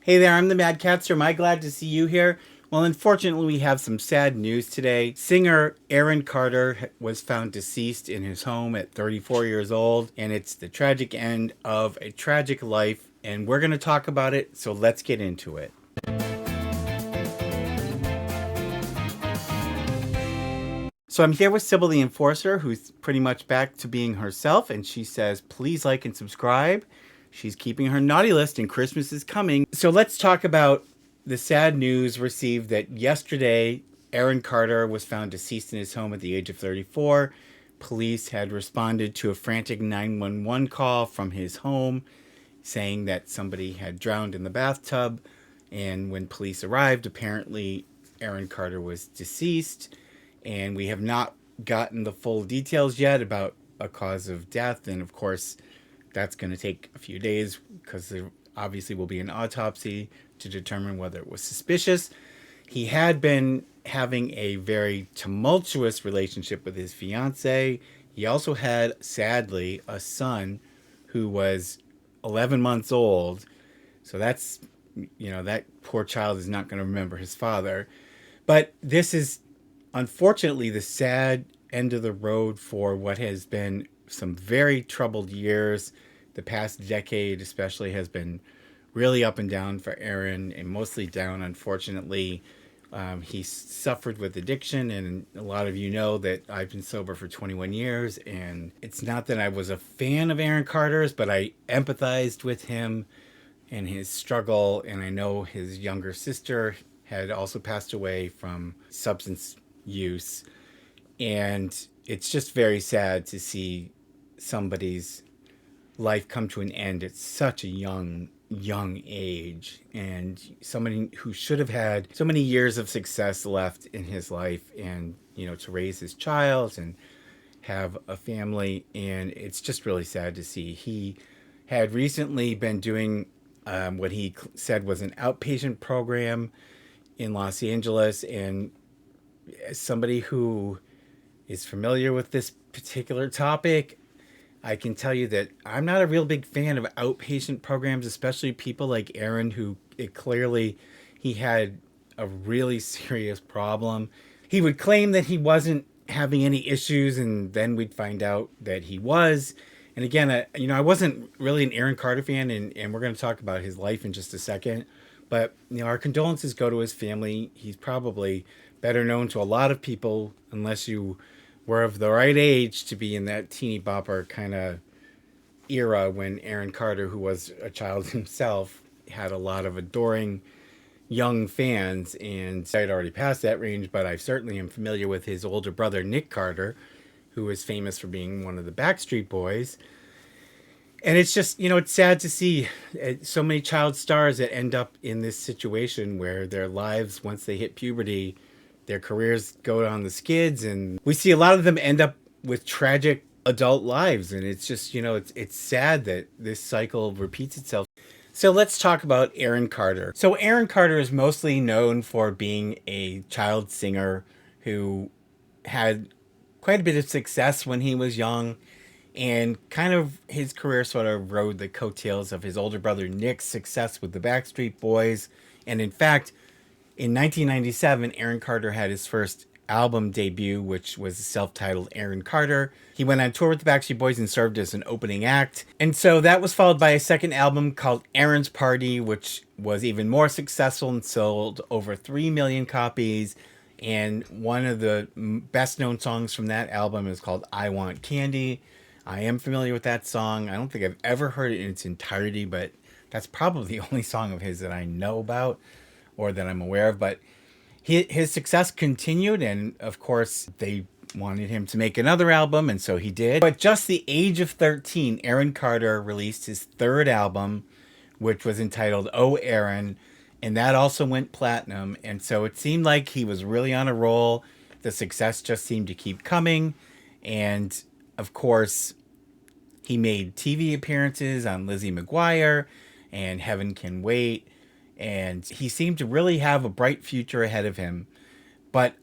Hey there, I'm the MadCatster. Am I glad to see you here? Well, unfortunately, we have some sad news today. Singer Aaron Carter was found deceased in his home at 34 years old, and it's the tragic end of a tragic life, and we're going to talk about it, so let's get into it. So I'm here with Sybil the Enforcer, who's pretty much back to being herself, and she says, please like and subscribe. She's keeping her naughty list, and Christmas is coming. So let's talk about the sad news received that yesterday Aaron Carter was found deceased in his home at the age of 34. Police had responded to a frantic 911 call from his home saying that somebody had drowned in the bathtub. And when police arrived, apparently Aaron Carter was deceased. And we have not gotten the full details yet about a cause of death. And of course, that's going to take a few days because there obviously will be an autopsy to determine whether it was suspicious. He had been having a very tumultuous relationship with his fiance. He also had, sadly, a son who was 11 months old. So that's, that poor child is not going to remember his father. But this is unfortunately the sad end of the road for what has been some very troubled years. The past decade, especially, has been really up and down for Aaron, and mostly down, unfortunately. He suffered with addiction, and a lot of you know that I've been sober for 21 years. And it's not that I was a fan of Aaron Carter's, but I empathized with him and his struggle. And I know his younger sister had also passed away from substance use. And it's just very sad to see somebody's life come to an end at such a young age, and somebody who should have had so many years of success left in his life, and to raise his child and have a family. And it's just really sad to see. He had recently been doing what he said was an outpatient program in Los Angeles, and as somebody who is familiar with this particular topic, I can tell you that I'm not a real big fan of outpatient programs, especially people like Aaron, who he had a really serious problem. He would claim that he wasn't having any issues, and then we'd find out that he was. And again, I wasn't really an Aaron Carter fan, and we're going to talk about his life in just a second. But, our condolences go to his family. He's probably better known to a lot of people, unless you were of the right age to be in that teeny bopper kind of era when Aaron Carter, who was a child himself, had a lot of adoring young fans. And I'd already passed that range, but I certainly am familiar with his older brother, Nick Carter, who is famous for being one of the Backstreet Boys. And it's just, it's sad to see so many child stars that end up in this situation where their lives, once they hit puberty, their careers go on the skids, and we see a lot of them end up with tragic adult lives. And it's just, it's sad that this cycle repeats itself. So let's talk about Aaron Carter. So Aaron Carter is mostly known for being a child singer who had quite a bit of success when he was young, and kind of his career sort of rode the coattails of his older brother Nick's success with the Backstreet Boys. And in fact, in 1997, Aaron Carter had his first album debut, which was self-titled Aaron Carter. He went on tour with the Backstreet Boys and served as an opening act. And so that was followed by a second album called Aaron's Party, which was even more successful and sold over 3 million copies. And one of the best-known songs from that album is called I Want Candy. I am familiar with that song. I don't think I've ever heard it in its entirety, but that's probably the only song of his that I know about or that I'm aware of. But his success continued, and of course they wanted him to make another album, and so he did. But just the age of 13, Aaron Carter released his third album, which was entitled Oh Aaron, and that also went platinum. And so it seemed like he was really on a roll. The success just seemed to keep coming, and of course he made TV appearances on Lizzie McGuire and Heaven Can Wait, and he seemed to really have a bright future ahead of him. But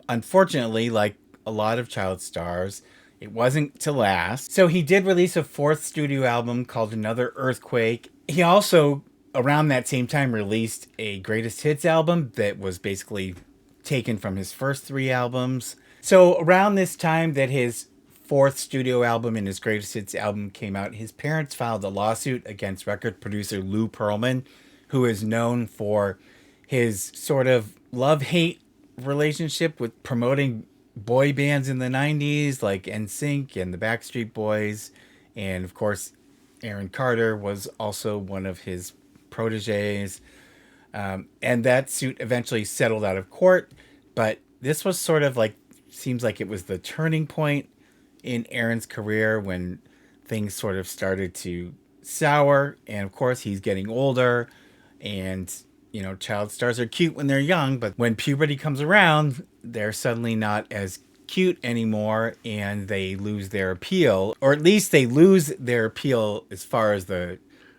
unfortunately, like a lot of child stars, it wasn't to last. So he did release a fourth studio album called Another Earthquake. He also around that same time released a greatest hits album that was basically taken from his first three albums. So around this time that his fourth studio album and his greatest hits album came out, his parents filed a lawsuit against record producer Lou Pearlman, who is known for his sort of love-hate relationship with promoting boy bands in the 90s like NSYNC and the Backstreet Boys. And of course, Aaron Carter was also one of his proteges. And that suit eventually settled out of court. But this was sort of like, seems like it was the turning point in Aaron's career when things sort of started to sour. And of course, he's getting older. And, you know, child stars are cute when they're young. But when puberty comes around, they're suddenly not as cute anymore, and they lose their appeal, or at least they lose their appeal as far as the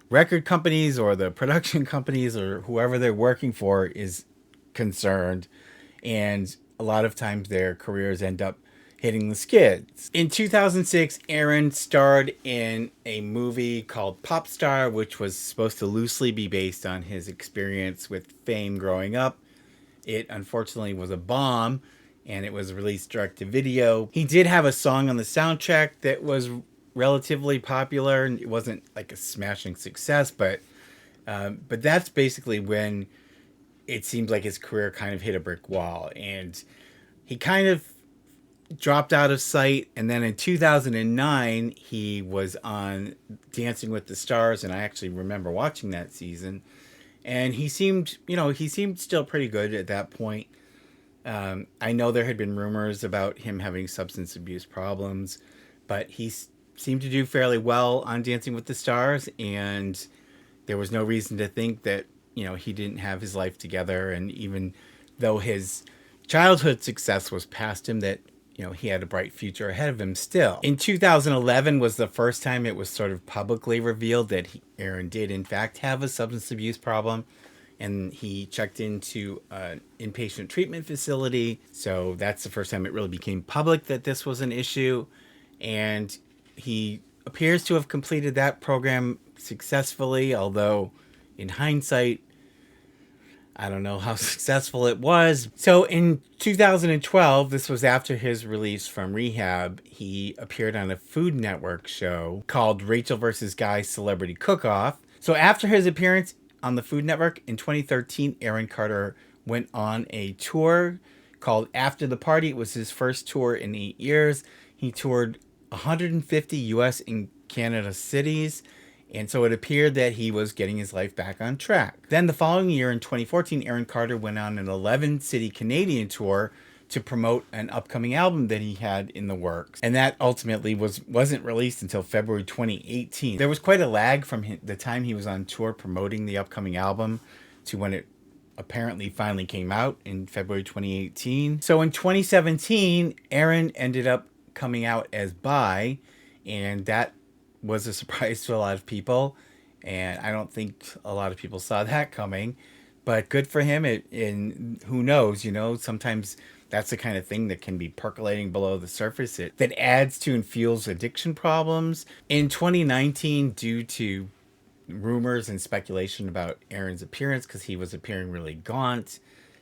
record companies or the production companies or whoever they're working for is concerned. And a lot of times their careers end up hitting the skids. In 2006, Aaron starred in a movie called Pop Star, which was supposed to loosely be based on his experience with fame growing up. It unfortunately was a bomb, and it was released direct to video. He did have a song on the soundtrack that was relatively popular, and it wasn't like a smashing success, but that's basically when it seems like his career kind of hit a brick wall, and he kind of dropped out of sight. And then in 2009, he was on Dancing with the Stars, and I actually remember watching that season, and he seemed still pretty good at that point. I know there had been rumors about him having substance abuse problems, but he seemed to do fairly well on Dancing with the Stars, and there was no reason to think that, he didn't have his life together. And even though his childhood success was past him, that, he had a bright future ahead of him still. In 2011 was the first time it was sort of publicly revealed that Aaron did in fact have a substance abuse problem. And he checked into an inpatient treatment facility. So that's the first time it really became public that this was an issue. And he appears to have completed that program successfully, although in hindsight, I don't know how successful it was. So in 2012, this was after his release from rehab, he appeared on a Food Network show called Rachel vs. Guy Celebrity Cook-Off. So after his appearance on the Food Network in 2013, Aaron Carter went on a tour called After the Party. It was his first tour in 8 years. He toured 150 US and Canada cities, and so it appeared that he was getting his life back on track. Then the following year, in 2014, Aaron Carter went on an 11-city Canadian tour to promote an upcoming album that he had in the works. And that ultimately wasn't released until February 2018. There was quite a lag from the time he was on tour promoting the upcoming album to when it apparently finally came out in February 2018. So in 2017, Aaron ended up coming out as bi, and that was a surprise to a lot of people. And I don't think a lot of people saw that coming, but good for him. And who knows, sometimes that's the kind of thing that can be percolating below the surface that adds to and fuels addiction problems. In 2019, due to rumors and speculation about Aaron's appearance, because he was appearing really gaunt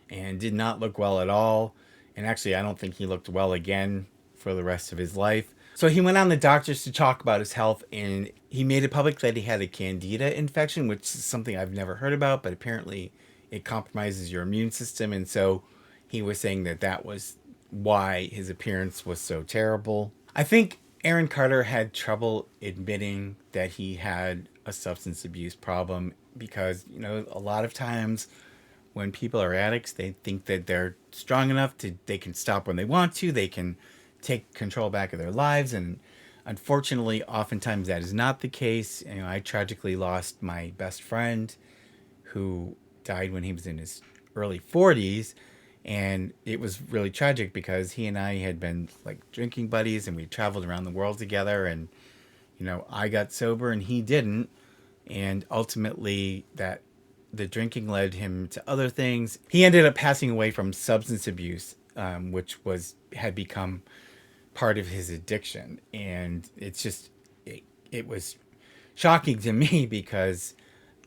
and did not look well at all. And actually, I don't think he looked well again for the rest of his life. So he went on the doctors to talk about his health, and he made it public that he had a candida infection, which is something I've never heard about, but apparently it compromises your immune system. And so he was saying that was why his appearance was so terrible. I think Aaron Carter had trouble admitting that he had a substance abuse problem because, a lot of times when people are addicts, they think that they're strong enough they can stop when they want to, they can take control back of their lives. And unfortunately, oftentimes that is not the case. I tragically lost my best friend who died when he was in his early 40s. And it was really tragic because he and I had been like drinking buddies, and we traveled around the world together. And, I got sober and he didn't. And ultimately the drinking led him to other things. He ended up passing away from substance abuse, which had become part of his addiction. And it's just, it was shocking to me because,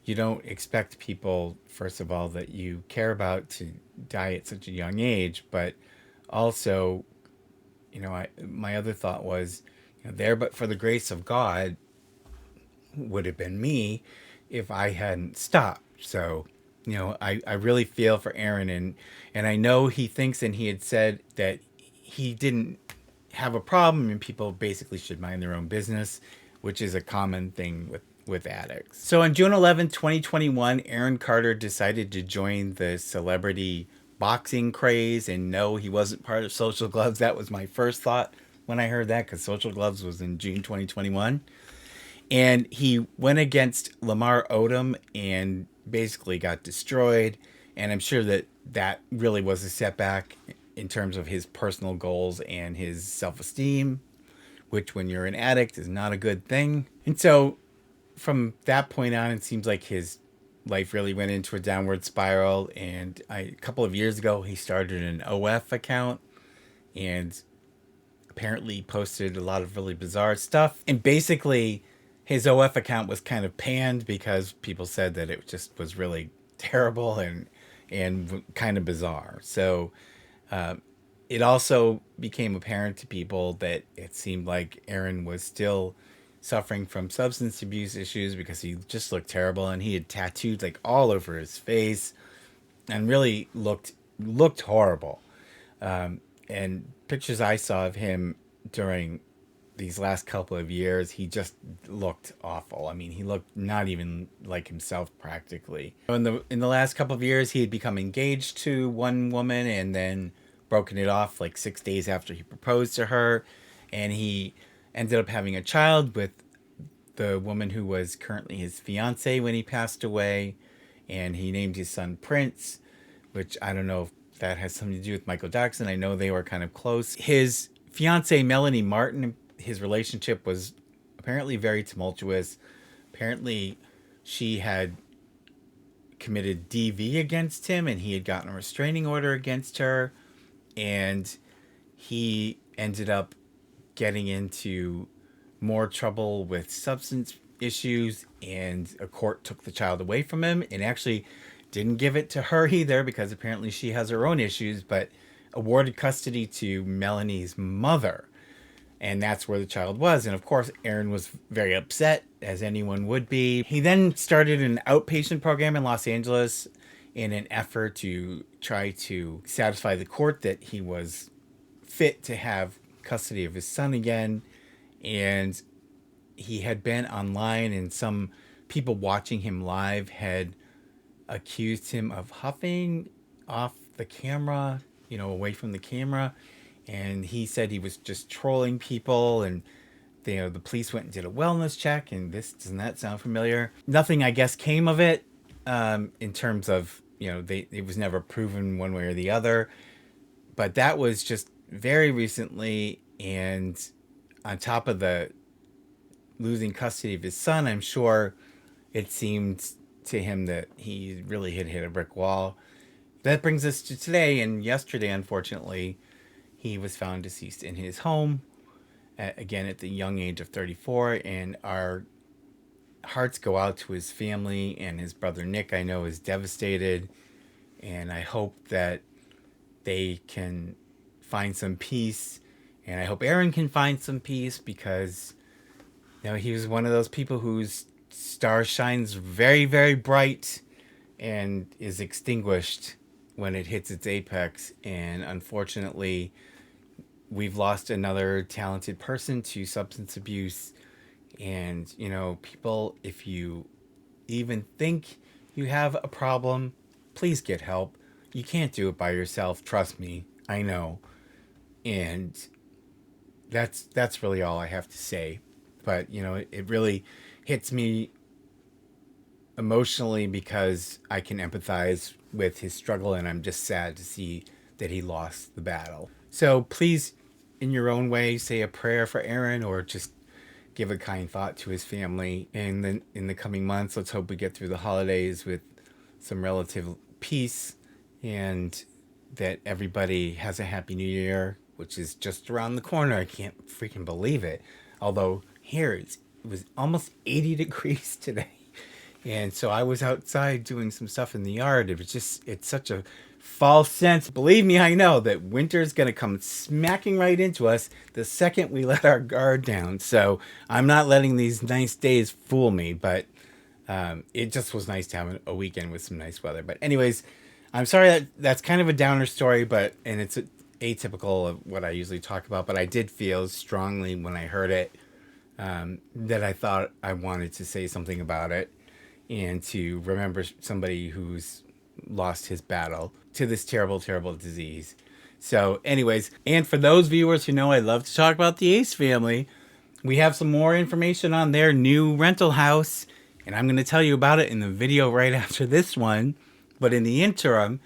you don't expect people, first of all, that you care about to die at such a young age, but also, my other thought was, there but for the grace of God would have been me if I hadn't stopped. So, I really feel for Aaron, and I know he thinks, and he had said that he didn't have a problem and people basically should mind their own business, which is a common thing with addicts. So on June 11th, 2021, Aaron Carter decided to join the celebrity boxing craze, and no, he wasn't part of Social Gloves. That was my first thought when I heard that, because Social Gloves was in June 2021. And he went against Lamar Odom and basically got destroyed. And I'm sure that really was a setback in terms of his personal goals and his self-esteem, which when you're an addict is not a good thing. And so from that point on, it seems like his life really went into a downward spiral. And a couple of years ago, he started an OF account and apparently posted a lot of really bizarre stuff. And basically, his OF account was kind of panned because people said that it just was really terrible and kind of bizarre. So it also became apparent to people that it seemed like Aaron was still suffering from substance abuse issues because he just looked terrible, and he had tattooed like all over his face and really looked horrible. And pictures I saw of him during these last couple of years, he just looked awful. I mean, he looked not even like himself practically. In the last couple of years, he had become engaged to one woman and then broken it off like 6 days after he proposed to her, and he ended up having a child with the woman who was currently his fiance when he passed away, and he named his son Prince, which I don't know if that has something to do with Michael Jackson. I know they were kind of close. His fiance Melanie Martin, his relationship was apparently very tumultuous. Apparently, she had committed DV against him, and he had gotten a restraining order against her, and he ended up getting into more trouble with substance issues, and a court took the child away from him and actually didn't give it to her either because apparently she has her own issues, but awarded custody to Melanie's mother. And that's where the child was. And of course, Aaron was very upset, as anyone would be. He then started an outpatient program in Los Angeles in an effort to try to satisfy the court that he was fit to have custody of his son again. And he had been online, and some people watching him live had accused him of huffing off the camera, away from the camera. And he said he was just trolling people, and the police went and did a wellness check, and doesn't that sound familiar? Nothing, I guess, came of it in terms of, it was never proven one way or the other. But that was just very recently, and on top of the losing custody of his son, I'm sure it seemed to him that he really had hit a brick wall. That brings us to today, and yesterday, unfortunately, he was found deceased in his home, again at the young age of 34, and our hearts go out to his family, and his brother Nick, I know, is devastated, and I hope that they can find some peace, and I hope Aaron can find some peace, because he was one of those people whose star shines very, very bright and is extinguished when it hits its apex. And unfortunately, we've lost another talented person to substance abuse. And, people, if you even think you have a problem, please get help. You can't do it by yourself. Trust me. I know. And that's really all I have to say. But, it really hits me emotionally because I can empathize with his struggle, and I'm just sad to see that he lost the battle. So please, in your own way, say a prayer for Aaron, or just give a kind thought to his family. And then in the coming months, let's hope we get through the holidays with some relative peace, and that everybody has a happy new year, which is just around the corner. I can't freaking believe it. Although here it was almost 80 degrees today. And so I was outside doing some stuff in the yard. It's such a fall sense. Believe me, I know that winter's going to come smacking right into us the second we let our guard down. So I'm not letting these nice days fool me, but it just was nice to have a weekend with some nice weather. But anyways, I'm sorry that's kind of a downer story, and it's atypical of what I usually talk about, but I did feel strongly when I heard it that I thought I wanted to say something about it and to remember somebody who's lost his battle to this terrible, terrible disease. So, anyways, and for those viewers who know I love to talk about the Ace family, we have some more information on their new rental house, and I'm going to tell you about it in the video right after this one. But in the interim,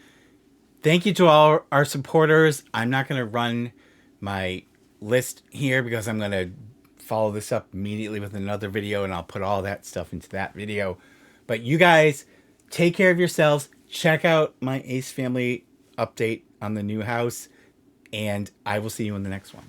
thank you to all our supporters. I'm not going to run my list here because I'm going to follow this up immediately with another video, and I'll put all that stuff into that video. But you guys, take care of yourselves. Check out my Ace family update on the new house, and I will see you in the next one.